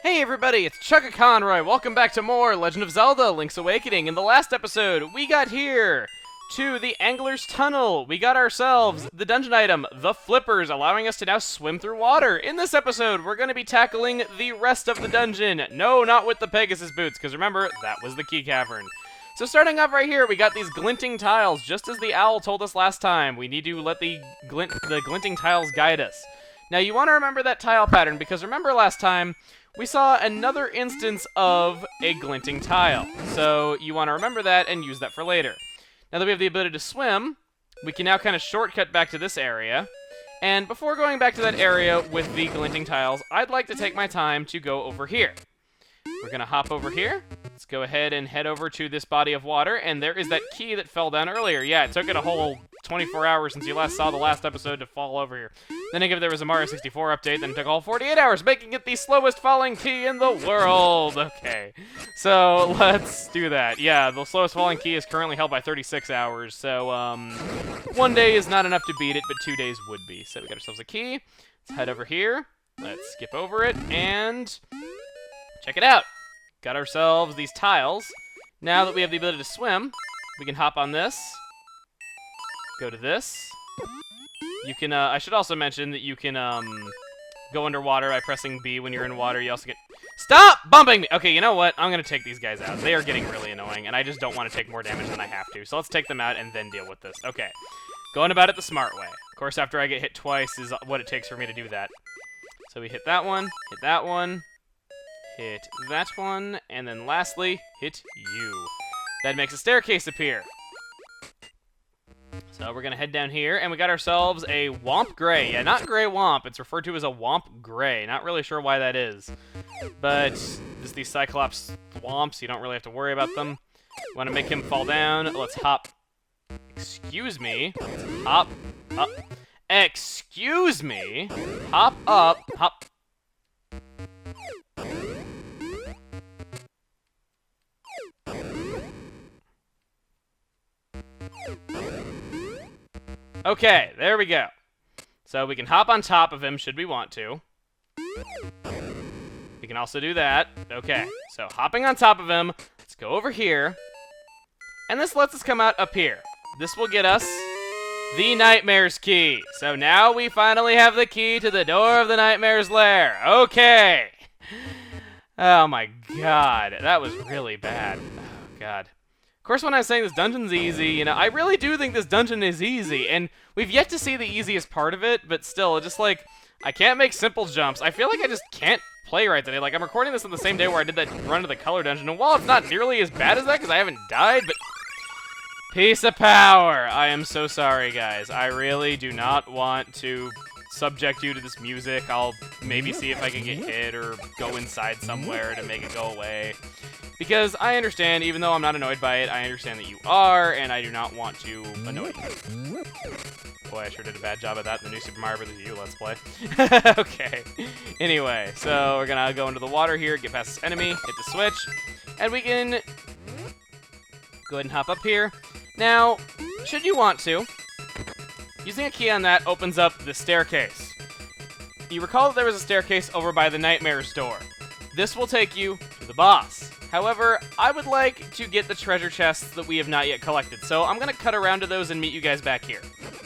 Hey everybody, it's Chugga Conroy. Welcome back to more Legend of Zelda: Link's Awakening. In the last episode, we got here to the Angler's Tunnel. We got ourselves the dungeon item, the Flippers, allowing us to now swim through water. In this episode, we're going to be tackling the rest of the dungeon. No, not with the Pegasus boots, because remember, that was the Key Cavern. So starting off right here, we got these glinting tiles, just as the owl told us last time. We need to let the glinting tiles guide us. Now, you want to remember that tile pattern, because remember last time, we saw another instance of a glinting tile. So you want to remember that and use that for later. Now that we have the ability to swim, we can now kind of shortcut back to this area. And before going back to that area with the glinting tiles, I'd like to take my time to go over here. We're going to hop over here. Let's go ahead and head over to this body of water. And there is that key that fell down earlier. Yeah, it took it a whole 24 hours since you last saw the last episode to fall over here. Then again, there was a Mario 64 update, then it took all 48 hours, making it the slowest falling key in the world. Okay, so let's do that. Yeah, the slowest falling key is currently held by 36 hours, so one day is not enough to beat it, but 2 days would be. So we got ourselves a key. Let's head over here. Let's skip over it, and check it out. Got ourselves these tiles. Now that we have the ability to swim, we can hop on this. Go to this. You can, I should also mention that you can, go underwater by pressing B when you're in water. You also get... Stop bumping me! Okay, you know what? I'm gonna take these guys out. They are getting really annoying, and I just don't want to take more damage than I have to. So let's take them out and then deal with this. Okay. Going about it the smart way. Of course, after I get hit twice is what it takes for me to do that. So we hit that one, hit that one, hit that one, and then lastly, hit you. That makes a staircase appear. So we're going to head down here, and we got ourselves a Womp Gray. Yeah, not Gray Womp. It's referred to as a Womp Gray. Not really sure why that is. But just these Cyclops Womps, you don't really have to worry about them. Want to make him fall down. Let's hop. Excuse me. Let's hop up. Excuse me. Hop up. Hop. Okay, there we go. So we can hop on top of him should we want to. We can also do that. Okay, so hopping on top of him. Let's go over here. And this lets us come out up here. This will get us the Nightmare's Key. So now we finally have the key to the door of the Nightmare's lair. Okay. Oh my god, that was really bad. Oh god. Of course, when I was saying this dungeon's easy, you know, I really do think this dungeon is easy, and we've yet to see the easiest part of it, but still, just like, I can't make simple jumps. I feel like I just can't play right today. Like, I'm recording this on the same day where I did that run to the color dungeon, and while it's not nearly as bad as that, because I haven't died, but... Piece of power! I am so sorry, guys. I really do not want to subject you to this music. I'll maybe see if I can get hit or go inside somewhere to make it go away. Because I understand, even though I'm not annoyed by it, I understand that you are, and I do not want to annoy you. Boy, I sure did a bad job of that in the new Super Mario Bros. U Let's Play. Okay. Anyway, so we're gonna go into the water here, get past this enemy, hit the switch, and we can go ahead and hop up here. Now, should you want to, using a key on that opens up the staircase. You recall that there was a staircase over by the Nightmare's door. This will take you to the boss. However, I would like to get the treasure chests that we have not yet collected, so I'm going to cut around to those and meet you guys back here.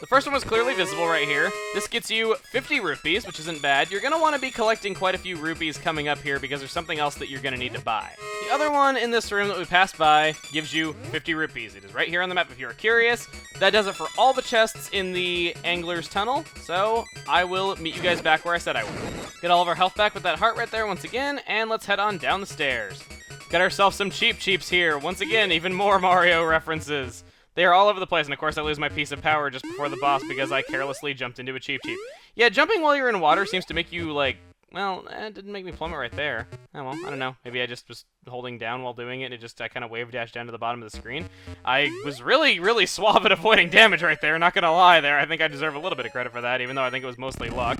The first one was clearly visible right here. This gets you 50 rupees, which isn't bad. You're going to want to be collecting quite a few rupees coming up here because there's something else that you're going to need to buy. The other one in this room that we passed by gives you 50 rupees. It is right here on the map if you're curious. That does it for all the chests in the Angler's Tunnel, so I will meet you guys back where I said I would. Get all of our health back with that heart right there once again, and let's head on down the stairs. Got ourselves some Cheep Cheeps here. Once again, even more Mario references. They are all over the place, and of course I lose my piece of power just before the boss because I carelessly jumped into a Cheep Cheep. Yeah, jumping while you're in water seems to make you, like, well, it didn't make me plummet right there. Oh, well, I don't know. Maybe I just was holding down while doing it, and I kind of wave dashed down to the bottom of the screen. I was really, really suave at avoiding damage right there, not gonna lie there. I think I deserve a little bit of credit for that, even though I think it was mostly luck.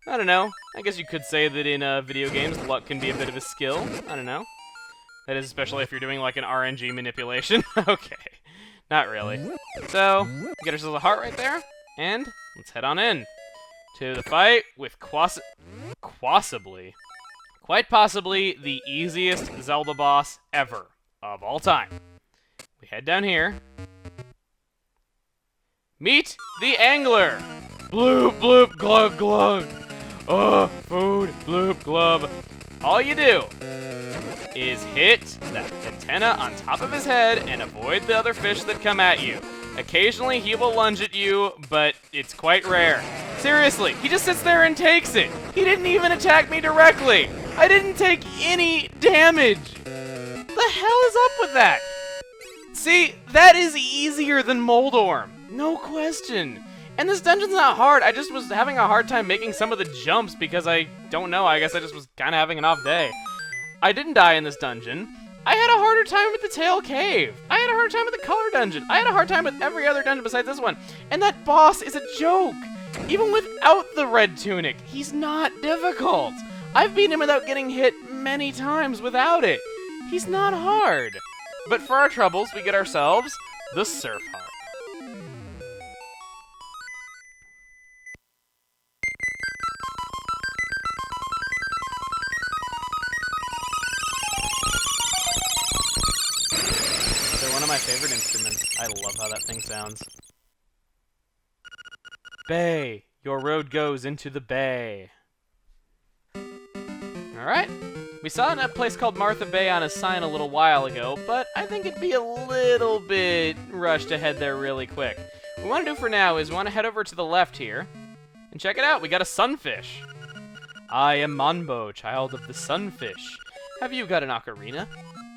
I don't know. I guess you could say that in video games, luck can be a bit of a skill. I don't know. That is especially if you're doing, like, an RNG manipulation. Okay. Not really. So, get ourselves a heart right there, and let's head on in to the fight with Quasibly. Quite possibly the easiest Zelda boss ever, of all time. We head down here. Meet the Angler! Bloop, bloop, glug, glug. Oh, food, bloop, glub. All you do is hit that antenna on top of his head and avoid the other fish that come at you. Occasionally, he will lunge at you, but it's quite rare. Seriously, he just sits there and takes it. He didn't even attack me directly. I didn't take any damage. The hell is up with that? See, that is easier than Moldorm. No question. And this dungeon's not hard. I just was having a hard time making some of the jumps because I don't know. I guess I just was kind of having an off day. I didn't die in this dungeon. I had a harder time with the Tail Cave. I had a hard time with the Color Dungeon. I had a hard time with every other dungeon besides this one. And that boss is a joke. Even without the red tunic, he's not difficult. I've beaten him without getting hit many times without it. He's not hard. But for our troubles, we get ourselves the Surf Harp. They're one of my favorite instruments. I love how that thing sounds. Bay, your road goes into the bay. Alright. We saw a place called Martha Bay on a sign a little while ago, but I think it'd be a little bit rushed to head there really quick. What we want to do for now is we want to head over to the left here, and check it out, we got a sunfish. I am Monbo, child of the sunfish. Have you got an ocarina?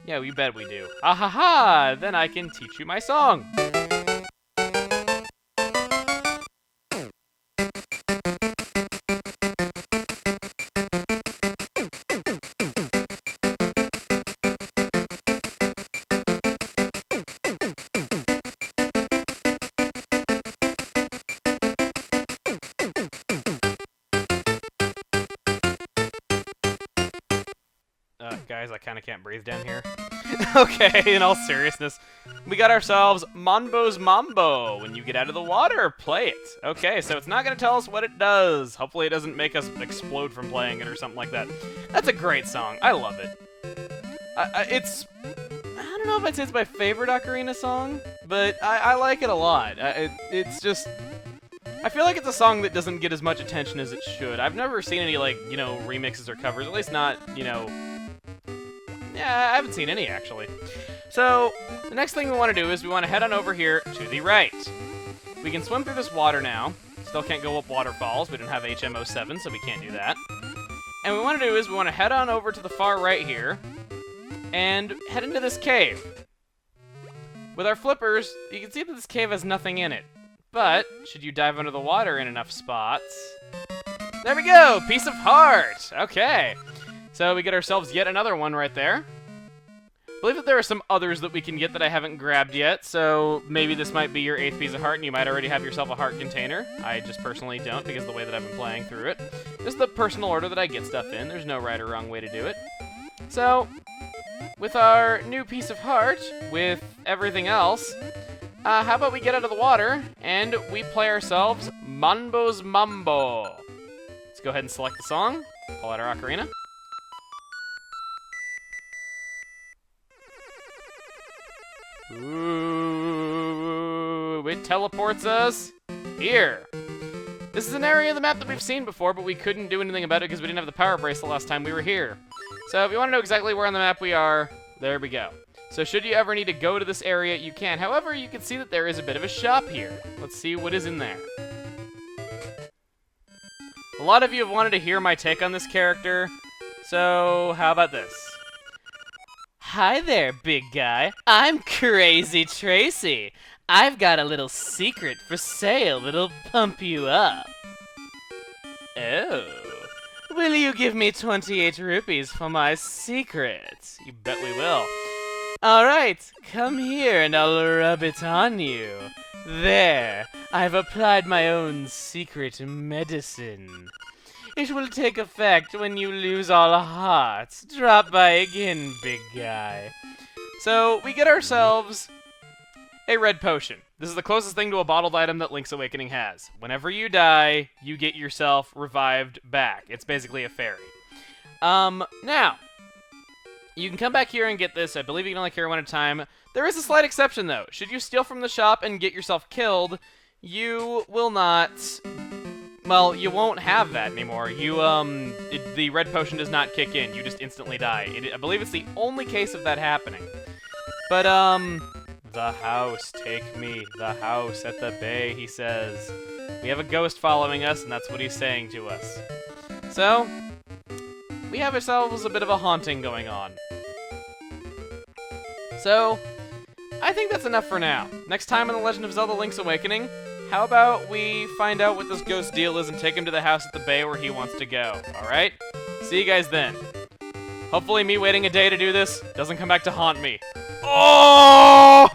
Yeah, you bet we do. Ah ha ha! Then I can teach you my song. Guys, I kind of can't breathe down here. Okay, in all seriousness, we got ourselves Monbo's Mambo. When you get out of the water, play it. Okay, so it's not going to tell us what it does. Hopefully it doesn't make us explode from playing it or something like that. That's a great song. I love it. I don't know if I'd say it's my favorite ocarina song, but I like it a lot. It's just... I feel like it's a song that doesn't get as much attention as it should. I've never seen any, like, you know, remixes or covers. At least not, you know... Yeah, I haven't seen any, actually. So, the next thing we want to do is we want to head on over here to the right. We can swim through this water now. Still can't go up waterfalls. We don't have HM07, so we can't do that. And what we want to do is we want to head on over to the far right here and head into this cave. With our flippers, you can see that this cave has nothing in it. But, should you dive under the water in enough spots... There we go! Piece of heart! Okay. So we get ourselves yet another one right there. I believe that there are some others that we can get that I haven't grabbed yet, so maybe this might be your 8th piece of heart and you might already have yourself a heart container. I just personally don't because of the way that I've been playing through it. This is the personal order that I get stuff in. There's no right or wrong way to do it. So, with our new piece of heart, with everything else, how about we get out of the water and we play ourselves Monbo's Mambo. Let's go ahead and select the song, pull out our ocarina. Ooh, it teleports us here. This is an area of the map that we've seen before, but we couldn't do anything about it because we didn't have the power bracelet last time we were here. So if you want to know exactly where on the map we are, there we go. So should you ever need to go to this area, you can. However, you can see that there is a bit of a shop here. Let's see what is in there. A lot of you have wanted to hear my take on this character, so how about this? Hi there, big guy. I'm Crazy Tracy. I've got a little secret for sale that'll pump you up. Oh. Will you give me 28 rupees for my secret? You bet we will. Alright, come here and I'll rub it on you. There, I've applied my own secret medicine. It will take effect when you lose all hearts. Drop by again, big guy. So, we get ourselves a red potion. This is the closest thing to a bottled item that Link's Awakening has. Whenever you die, you get yourself revived back. It's basically a fairy. Now, you can come back here and get this. I believe you can only carry one at a time. There is a slight exception, though. Should you steal from the shop and get yourself killed, you will not... Well, you won't have that anymore. The red potion does not kick in. You just instantly die. I believe it's the only case of that happening. But, the house, take me. The house at the bay, he says. We have a ghost following us, and that's what he's saying to us. So, we have ourselves a bit of a haunting going on. So, I think that's enough for now. Next time on The Legend of Zelda Link's Awakening, how about we find out what this ghost deal is and take him to the house at the bay where he wants to go, alright? See you guys then. Hopefully me waiting a day to do this doesn't come back to haunt me. Oh!